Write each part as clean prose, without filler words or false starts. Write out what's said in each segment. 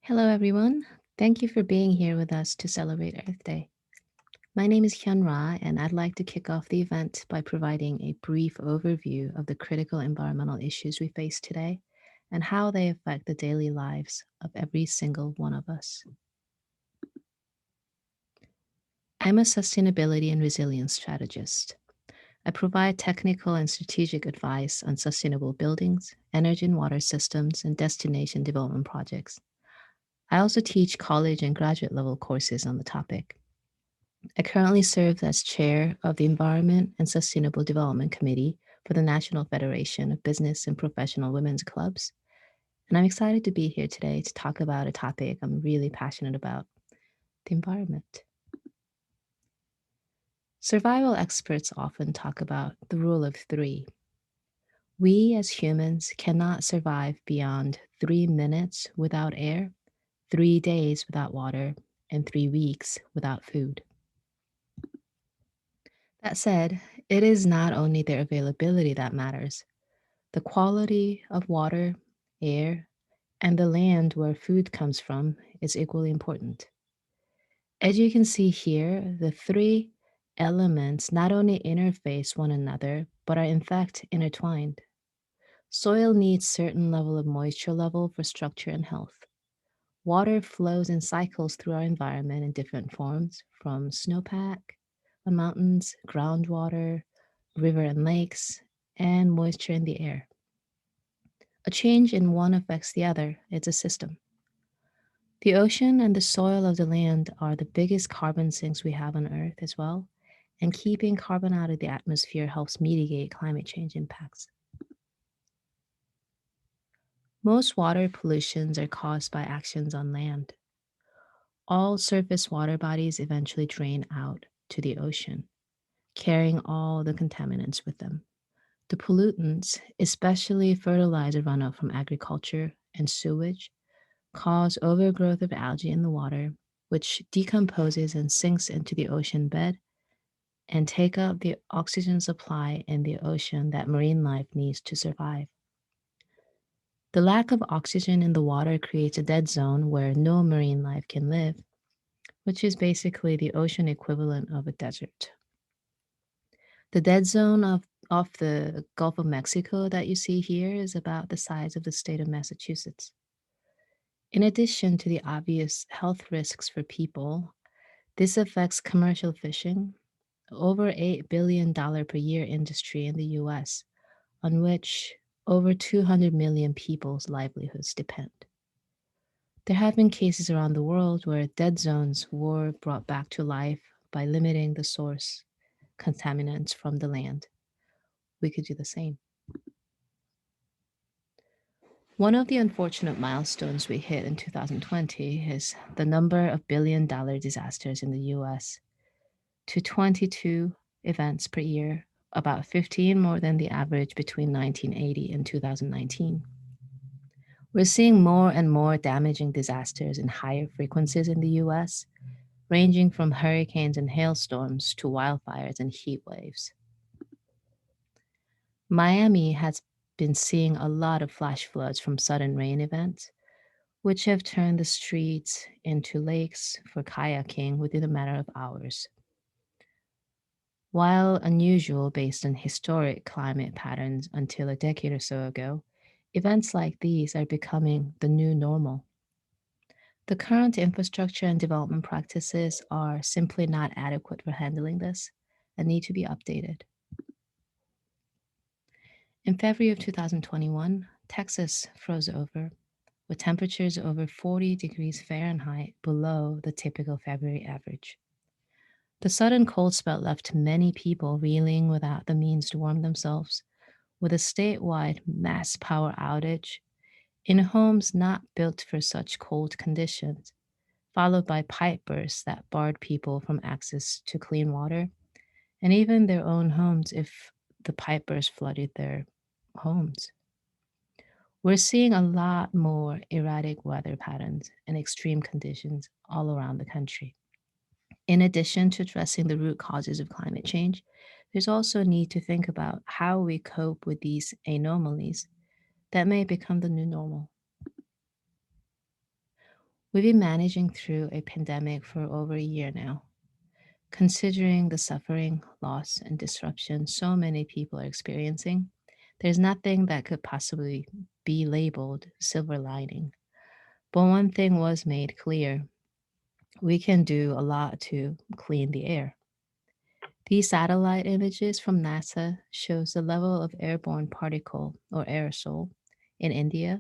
Hello, everyone. Thank you for being here with us to celebrate Earth Day. My name is Hyon Rah, and I'd like to kick off the event by providing a brief overview of the critical environmental issues we face today and how they affect the daily lives of every single one of us. I'm a sustainability and resilience strategist. I provide technical and strategic advice on sustainable buildings, energy and water systems, and destination development projects. I also teach college and graduate level courses on the topic. I currently serve as chair of the Environment and Sustainable Development Committee for the National Federation of Business and Professional Women's Clubs. And I'm excited to be here today to talk about a topic I'm really passionate about, the environment. Survival experts often talk about the rule of three. We as humans cannot survive beyond 3 minutes without air, 3 days without water, and 3 weeks without food. That said, it is not only their availability that matters. The quality of water, air, and the land where food comes from is equally important. As you can see here, the three elements not only interface one another, but are in fact intertwined. Soil needs certain level of moisture level for structure and health. Water flows in cycles through our environment in different forms, from snowpack on mountains, groundwater, river and lakes, and moisture in the air. A change in one affects the other. It's a system. The ocean and the soil of the land are the biggest carbon sinks we have on Earth as well, and keeping carbon out of the atmosphere helps mitigate climate change impacts. Most water pollutions are caused by actions on land. All surface water bodies eventually drain out to the ocean, carrying all the contaminants with them. The pollutants, especially fertilizer runoff from agriculture and sewage, cause overgrowth of algae in the water, which decomposes and sinks into the ocean bed and take up the oxygen supply in the ocean that marine life needs to survive. The lack of oxygen in the water creates a dead zone where no marine life can live, which is basically the ocean equivalent of a desert. The dead zone of the Gulf of Mexico that you see here is about the size of the state of Massachusetts. In addition to the obvious health risks for people, this affects commercial fishing, over $8 billion per year industry in the US, on which over 200 million people's livelihoods depend. There have been cases around the world where dead zones were brought back to life by limiting the source contaminants from the land. We could do the same. One of the unfortunate milestones we hit in 2020 is the number of billion-dollar disasters in the US to 22 events per year, about 15 more than the average between 1980 and 2019. We're seeing more and more damaging disasters in higher frequencies in the US, ranging from hurricanes and hailstorms to wildfires and heat waves. Miami has been seeing a lot of flash floods from sudden rain events, which have turned the streets into lakes for kayaking within a matter of hours. While unusual based on historic climate patterns until a decade or so ago, events like these are becoming the new normal. The current infrastructure and development practices are simply not adequate for handling this and need to be updated. In February of 2021, Texas froze over, with temperatures over 40 degrees Fahrenheit below the typical February average. The sudden cold spell left many people reeling without the means to warm themselves, with a statewide mass power outage in homes not built for such cold conditions, followed by pipe bursts that barred people from access to clean water, and even their own homes if the pipe burst flooded their homes. We're seeing a lot more erratic weather patterns and extreme conditions all around the country. In addition to addressing the root causes of climate change, there's also a need to think about how we cope with these anomalies that may become the new normal. We've been managing through a pandemic for over a year now. Considering the suffering, loss, and disruption so many people are experiencing, there's nothing that could possibly be labeled silver lining. But one thing was made clear: we can do a lot to clean the air. These satellite images from NASA shows the level of airborne particle or aerosol in India,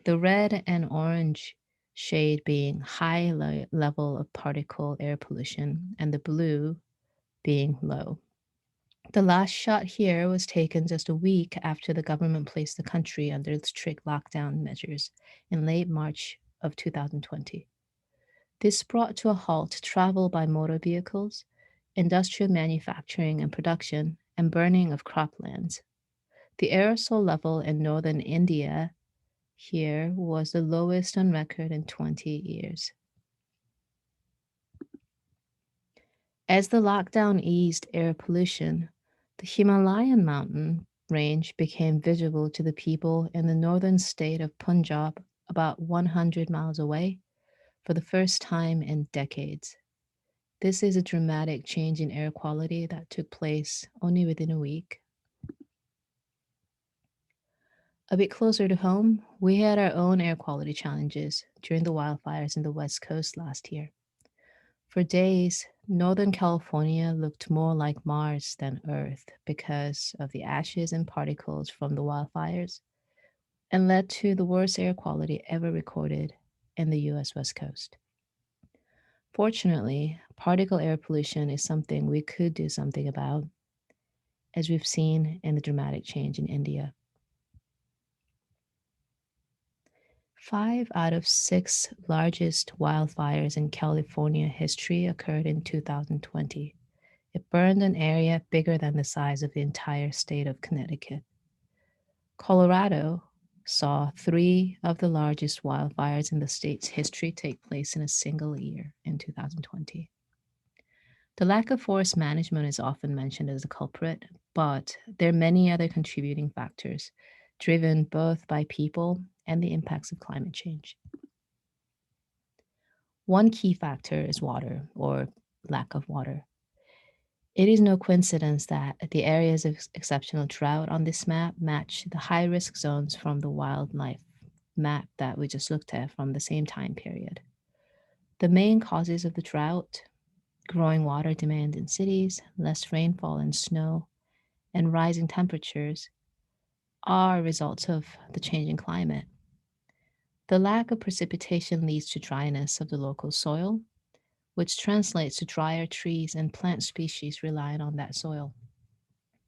the red and orange shade being high level of particle air pollution and the blue being low. The last shot here was taken just a week after the government placed the country under strict lockdown measures in late March of 2020. This brought to a halt travel by motor vehicles, industrial manufacturing and production, and burning of croplands. The aerosol level in northern India here was the lowest on record in 20 years. As the lockdown eased air pollution, the Himalayan mountain range became visible to the people in the northern state of Punjab, about 100 miles away, for the first time in decades. This is a dramatic change in air quality that took place only within a week. A bit closer to home, we had our own air quality challenges during the wildfires in the West Coast last year. For days, Northern California looked more like Mars than Earth because of the ashes and particles from the wildfires, and led to the worst air quality ever recorded in the US West Coast. Fortunately, particle air pollution is something we could do something about, as we've seen in the dramatic change in India. 5 out of 6 largest wildfires in California history occurred in 2020. It burned an area bigger than the size of the entire state of Connecticut. Colorado saw 3 of the largest wildfires in the state's history take place in a single year in 2020. The lack of forest management is often mentioned as a culprit, but there are many other contributing factors, driven both by people and the impacts of climate change. One key factor is water, or lack of water. It is no coincidence that the areas of exceptional drought on this map match the high risk zones from the wildlife map that we just looked at from the same time period. The main causes of the drought: growing water demand in cities, less rainfall and snow, and rising temperatures, are results of the changing climate. The lack of precipitation leads to dryness of the local soil, which translates to drier trees and plant species relying on that soil.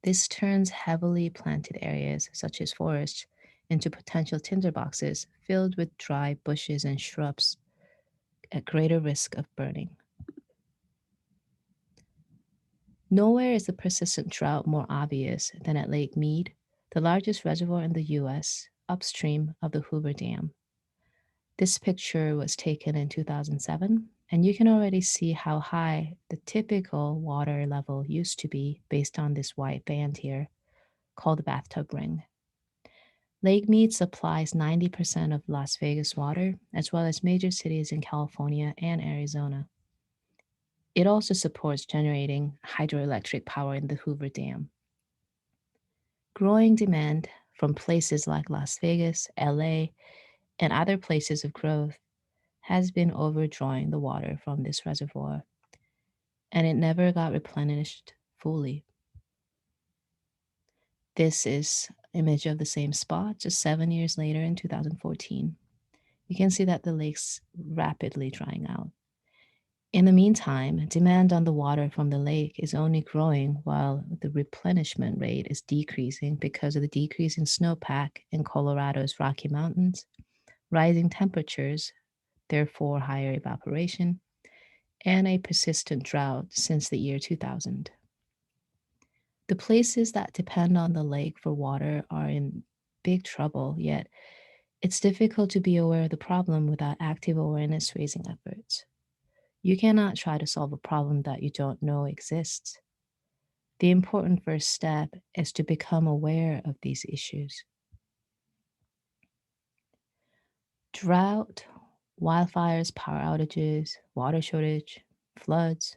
This turns heavily planted areas, such as forests, into potential tinderboxes filled with dry bushes and shrubs at greater risk of burning. Nowhere is the persistent drought more obvious than at Lake Mead, the largest reservoir in the US, upstream of the Hoover Dam. This picture was taken in 2007, and you can already see how high the typical water level used to be based on this white band here, called the bathtub ring. Lake Mead supplies 90% of Las Vegas water, as well as major cities in California and Arizona. It also supports generating hydroelectric power in the Hoover Dam. Growing demand from places like Las Vegas, LA, and other places of growth has been overdrawing the water from this reservoir, and it never got replenished fully. This is image of the same spot just 7 years later in 2014. You can see that the lake's rapidly drying out. In the meantime, demand on the water from the lake is only growing while the replenishment rate is decreasing because of the decrease in snowpack in Colorado's Rocky Mountains, rising temperatures, therefore higher evaporation, and a persistent drought since the year 2000. The places that depend on the lake for water are in big trouble, yet it's difficult to be aware of the problem without active awareness raising efforts. You cannot try to solve a problem that you don't know exists. The important first step is to become aware of these issues. Drought Wildfires, power outages, water shortage, floods,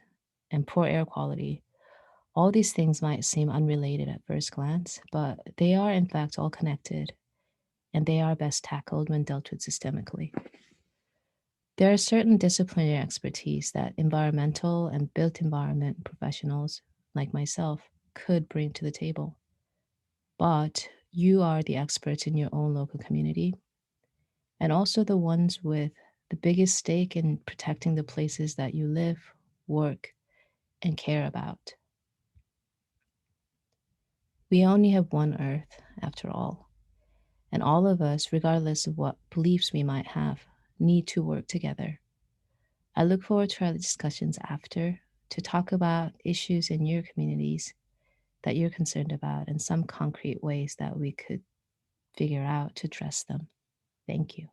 and poor air quality. All these things might seem unrelated at first glance, but they are in fact all connected, and they are best tackled when dealt with systemically. There are certain disciplinary expertise that environmental and built environment professionals, like myself, could bring to the table. But you are the experts in your own local community, and also the ones with the biggest stake in protecting the places that you live, work, and care about. We only have one Earth, after all, and all of us, regardless of what beliefs we might have, need to work together. I look forward to our discussions after to talk about issues in your communities that you're concerned about and some concrete ways that we could figure out to address them. Thank you.